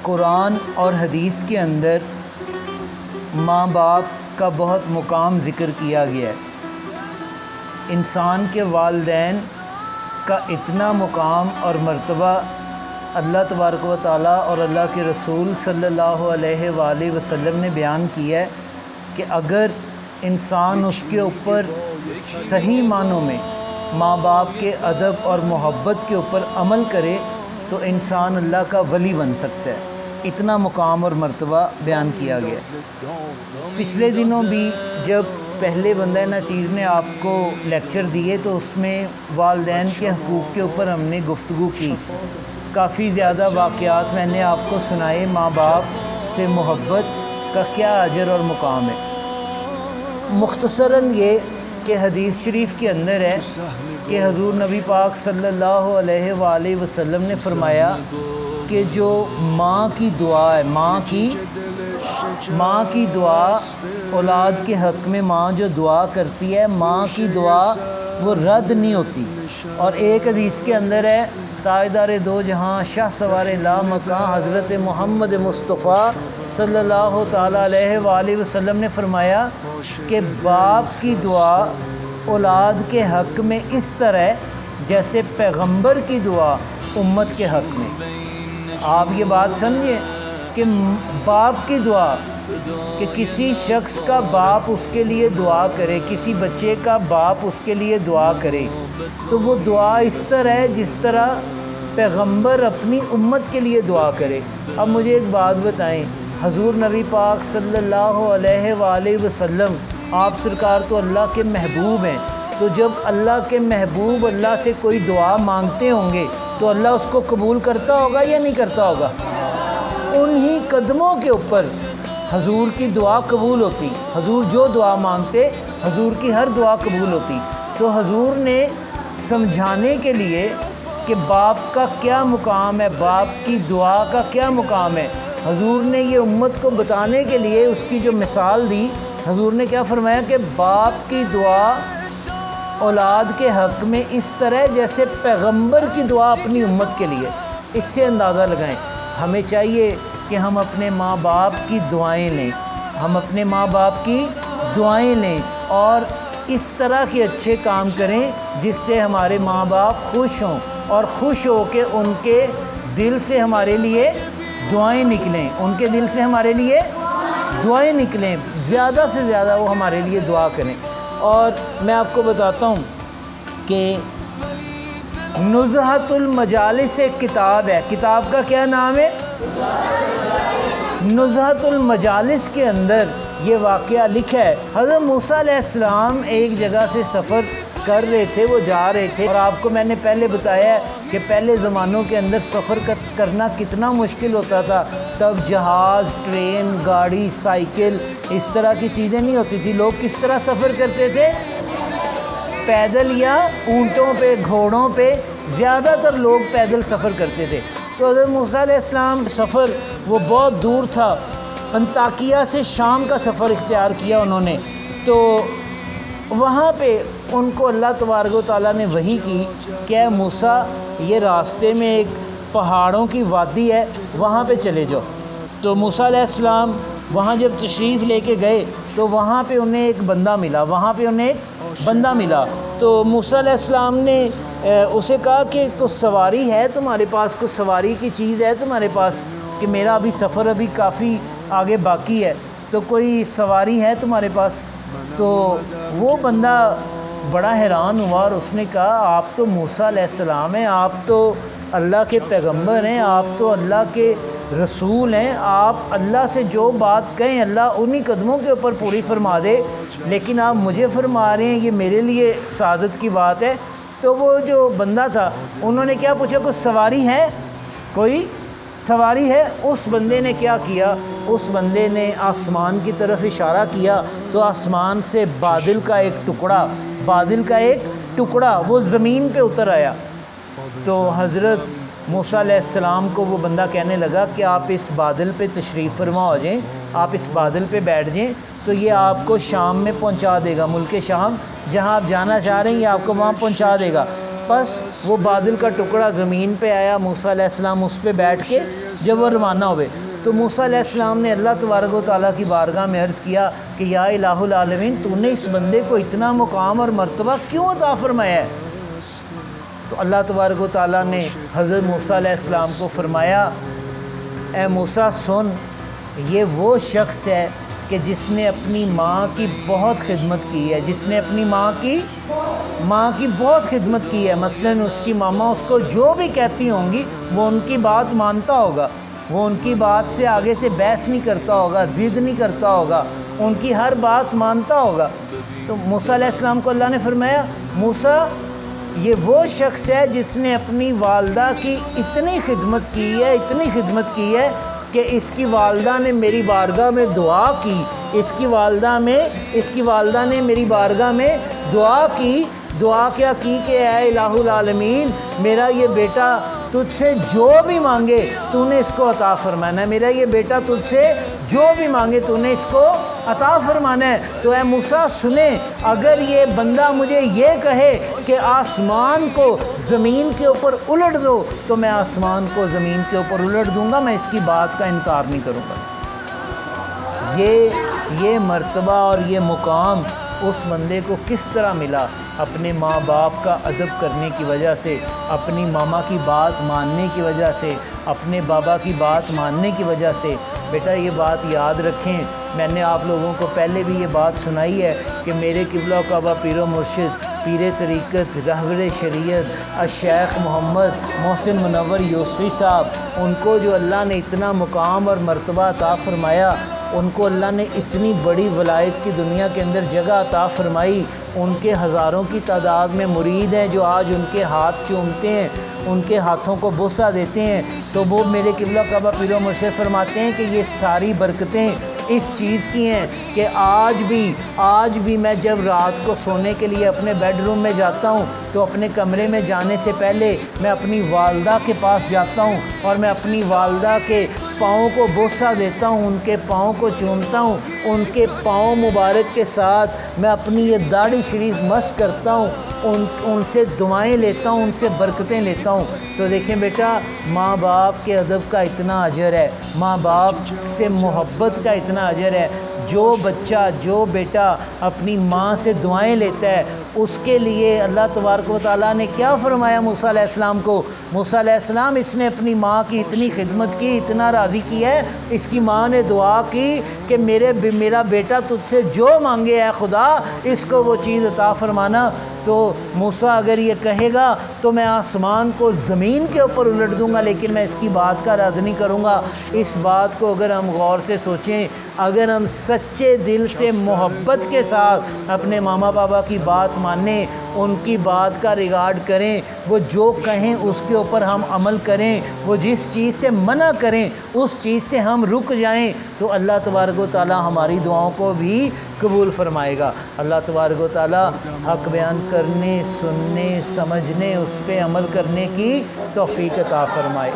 قرآن اور حدیث کے اندر ماں باپ کا بہت مقام ذکر کیا گیا ہے۔ انسان کے والدین کا اتنا مقام اور مرتبہ اللہ تبارک و تعالیٰ اور اللہ کے رسول صلی اللہ علیہ وآلہ وسلم نے بیان کیا ہے کہ اگر انسان اس کے اوپر صحیح معنوں میں ماں باپ کے ادب اور محبت کے اوپر عمل کرے تو انسان اللہ کا ولی بن سکتا ہے۔ اتنا مقام اور مرتبہ بیان کیا گیا۔ پچھلے دنوں بھی جب پہلے بندہ ناچیز نے آپ کو لیکچر دیے تو اس میں والدین کے حقوق کے اوپر ہم نے گفتگو کی۔ کافی زیادہ واقعات میں نے آپ کو سنائے، ماں باپ سے محبت کا کیا اجر اور مقام ہے۔ مختصراً یہ کہ حدیث شریف کے اندر ہے کہ حضور نبی پاک صلی اللہ علیہ وآلہ وسلم نے فرمایا کہ جو ماں کی دعا ہے، ماں کی دعا اولاد کے حق میں ماں جو دعا کرتی ہے، ماں کی دعا وہ رد نہیں ہوتی۔ اور ایک حدیث کے اندر ہے تاجدار دو جہاں شاہ سوار لا مکاں حضرت محمد مصطفیٰ صلی اللہ تعالیٰ علیہ وآلہ وسلم نے فرمایا کہ باپ کی دعا اولاد کے حق میں اس طرح جیسے پیغمبر کی دعا امت کے حق میں۔ آپ یہ بات سمجھیں کہ باپ کی دعا، کہ کسی شخص کا باپ اس کے لیے دعا کرے، کسی بچے کا باپ اس کے لیے دعا کرے تو وہ دعا اس طرح ہے جس طرح پیغمبر اپنی امت کے لیے دعا کرے۔ اب مجھے ایک بات بتائیں، حضور نبی پاک صلی اللہ علیہ وآلہ وسلم آپ سرکار تو اللہ کے محبوب ہیں، تو جب اللہ کے محبوب اللہ سے کوئی دعا مانگتے ہوں گے تو اللہ اس کو قبول کرتا ہوگا یا نہیں کرتا ہوگا؟ انہی قدموں کے اوپر حضور کی دعا قبول ہوتی، حضور جو دعا مانگتے حضور کی ہر دعا قبول ہوتی۔ تو حضور نے سمجھانے کے لیے کہ باپ کا کیا مقام ہے، باپ کی دعا کا کیا مقام ہے، حضور نے یہ امت کو بتانے کے لیے اس کی جو مثال دی، حضور نے کیا فرمایا کہ باپ کی دعا اولاد کے حق میں اس طرح جیسے پیغمبر کی دعا اپنی امت کے لیے۔ اس سے اندازہ لگائیں، ہمیں چاہیے کہ ہم اپنے ماں باپ کی دعائیں لیں، ہم اپنے ماں باپ کی دعائیں لیں اور اس طرح کے اچھے کام کریں جس سے ہمارے ماں باپ خوش ہوں اور خوش ہو کے ان کے دل سے ہمارے لیے دعائیں نکلیں، ان کے دل سے ہمارے لیے دعائیں نکلیں، زیادہ سے زیادہ وہ ہمارے لیے دعا کریں۔ اور میں آپ کو بتاتا ہوں کہ نزہۃ المجالس ایک کتاب ہے، کتاب کا کیا نام ہے؟ نزہۃ المجالس کے اندر یہ واقعہ لکھا ہے۔ حضرت موسیٰ علیہ السلام ایک جگہ سے سفر کر رہے تھے، وہ جا رہے تھے، اور آپ کو میں نے پہلے بتایا ہے کہ پہلے زمانوں کے اندر سفر کرنا کتنا مشکل ہوتا تھا۔ تب جہاز، ٹرین، گاڑی، سائیکل اس طرح کی چیزیں نہیں ہوتی تھی۔ لوگ کس طرح سفر کرتے تھے؟ پیدل یا اونٹوں پہ، گھوڑوں پہ، زیادہ تر لوگ پیدل سفر کرتے تھے۔ تو حضرت موسیٰ علیہ السلام سفر وہ بہت دور تھا، انطاکیہ سے شام کا سفر اختیار کیا انہوں نے۔ تو وہاں پہ ان کو اللہ تبارک و تعالیٰ نے وحی کی کہ اے موسیٰ، یہ راستے میں ایک پہاڑوں کی وادی ہے، وہاں پہ چلے جاؤ۔ تو موسیٰ علیہ السلام وہاں جب تشریف لے کے گئے تو وہاں پہ انہیں ایک بندہ ملا، تو موسیٰ علیہ السلام نے اسے کہا کہ کچھ سواری ہے تمہارے پاس، کچھ سواری کی چیز ہے تمہارے پاس، کہ میرا ابھی سفر ابھی کافی آگے باقی ہے، تو کوئی سواری ہے تمہارے پاس؟ تو وہ بندہ بڑا حیران ہوا اور اس نے کہا آپ تو موسیٰ علیہ السلام ہیں، آپ تو اللہ کے پیغمبر ہیں، آپ تو اللہ کے رسول ہیں، آپ اللہ سے جو بات کہیں اللہ انہی قدموں کے اوپر پوری فرما دے، لیکن آپ مجھے فرما رہے ہیں، یہ میرے لیے سعادت کی بات ہے۔ تو وہ جو بندہ تھا انہوں نے کیا پوچھا، کوئی سواری ہے؟ اس بندے نے کیا کیا، اس بندے نے آسمان کی طرف اشارہ کیا تو آسمان سے بادل کا ایک ٹکڑا وہ زمین پہ اتر آیا۔ تو حضرت موسیٰ علیہ السلام کو وہ بندہ کہنے لگا کہ آپ اس بادل پہ تشریف فرما ہو جائیں، آپ اس بادل پہ بیٹھ جائیں تو یہ آپ کو شام میں پہنچا دے گا، ملک شام جہاں آپ جانا چاہ رہے ہیں یہ آپ کو وہاں پہنچا دے گا۔ بس وہ بادل کا ٹکڑا زمین پہ آیا، موسیٰ علیہ السلام اس پہ بیٹھ کے جب وہ روانہ ہوئے تو موسیٰ علیہ السلام نے اللہ تبارک و تعالیٰ کی بارگاہ میں عرض کیا کہ یا الہ العالمین، تو نے اس بندے کو اتنا مقام اور مرتبہ کیوں عطا فرمایا ہے؟ تو اللہ تبارک و تعالیٰ نے حضرت موسیٰ علیہ السلام کو فرمایا، اے موسیٰ سن، یہ وہ شخص ہے کہ جس نے اپنی ماں کی بہت خدمت کی ہے، جس نے اپنی ماں کی بہت خدمت کی ہے۔ مثلاً اس کی ماما اس کو جو بھی کہتی ہوں گی وہ ان کی بات مانتا ہوگا، وہ ان کی بات سے آگے سے بحث نہیں کرتا ہوگا، ضد نہیں کرتا ہوگا، ان کی ہر بات مانتا ہوگا۔ تو موسیٰ علیہ السلام کو اللہ نے فرمایا، موسیٰ یہ وہ شخص ہے جس نے اپنی والدہ کی اتنی خدمت کی ہے کہ اس کی والدہ نے میری بارگاہ میں دعا کی، اس کی والدہ نے میری بارگاہ میں دعا کیا کی کہ اے الہ العالمین، میرا یہ بیٹا تجھ سے جو بھی مانگے تو نے اس کو عطا فرمانا ہے، میرا یہ بیٹا تجھ سے جو بھی مانگے تو نے اس کو عطا فرمانا ہے۔ تو اے موسیٰ سنیں، اگر یہ بندہ مجھے یہ کہے کہ آسمان کو زمین کے اوپر الٹ دو تو میں آسمان کو زمین کے اوپر الٹ دوں گا، میں اس کی بات کا انکار نہیں کروں گا۔ یہ مرتبہ اور یہ مقام اس بندے کو کس طرح ملا؟ اپنے ماں باپ کا ادب کرنے کی وجہ سے، اپنی ماما کی بات ماننے کی وجہ سے، اپنے بابا کی بات ماننے کی وجہ سے۔ بیٹا یہ بات یاد رکھیں، میں نے آپ لوگوں کو پہلے بھی یہ بات سنائی ہے کہ میرے قبلہ و کعبہ پیر و مرشد، پیر طریقت، رہبر شریعت الشیخ محمد محسن منور یوسفی صاحب، ان کو جو اللہ نے اتنا مقام اور مرتبہ عطا فرمایا، ان کو اللہ نے اتنی بڑی ولایت کی دنیا کے اندر جگہ عطا فرمائی، ان کے ہزاروں کی تعداد میں مرید ہیں جو آج ان کے ہاتھ چومتے ہیں، ان کے ہاتھوں کو بوسہ دیتے ہیں۔ تو وہ میرے قبلہ کعبہ پیر و مرشد فرماتے ہیں کہ یہ ساری برکتیں اس چیز کی ہیں کہ آج بھی میں جب رات کو سونے کے لیے اپنے بیڈ روم میں جاتا ہوں تو اپنے کمرے میں جانے سے پہلے میں اپنی والدہ کے پاس جاتا ہوں اور میں اپنی والدہ کے پاؤں کو بوسہ دیتا ہوں، ان کے پاؤں کو چومتا ہوں، ان کے پاؤں مبارک کے ساتھ میں اپنی یہ داڑھی شریف مس کرتا ہوں، ان سے دعائیں لیتا ہوں، ان سے برکتیں لیتا ہوں۔ تو دیکھیں بیٹا، ماں باپ کے ادب کا اتنا اجر ہے، ماں باپ سے محبت کا اتنا اجر ہے۔ جو بیٹا اپنی ماں سے دعائیں لیتا ہے اس کے لیے اللہ تبارک و تعالیٰ نے کیا فرمایا موسیٰ علیہ السلام کو؟ موسیٰ علیہ السلام، اس نے اپنی ماں کی اتنی خدمت کی، اتنا راضی کیا ہے، اس کی ماں نے دعا کی کہ میرا بیٹا تجھ سے جو مانگے اے خدا اس کو وہ چیز عطا فرمانا۔ تو موسیٰ اگر یہ کہے گا تو میں آسمان کو زمین کے اوپر الٹ دوں گا، لیکن میں اس کی بات کا رد نہیں کروں گا۔ اس بات کو اگر ہم غور سے سوچیں، اگر ہم سچے دل سے محبت کے ساتھ اپنے ماما بابا کی بات مانیں، ان کی بات کا ریگارڈ کریں، وہ جو کہیں اس کے اوپر ہم عمل کریں، وہ جس چیز سے منع کریں اس چیز سے ہم رک جائیں، تو اللہ تبارک و تعالی ہماری دعاؤں کو بھی قبول فرمائے گا۔ اللہ تبارک و تعالی حق بیان کرنے، سننے، سمجھنے، اس پہ عمل کرنے کی توفیق عطا فرمائے۔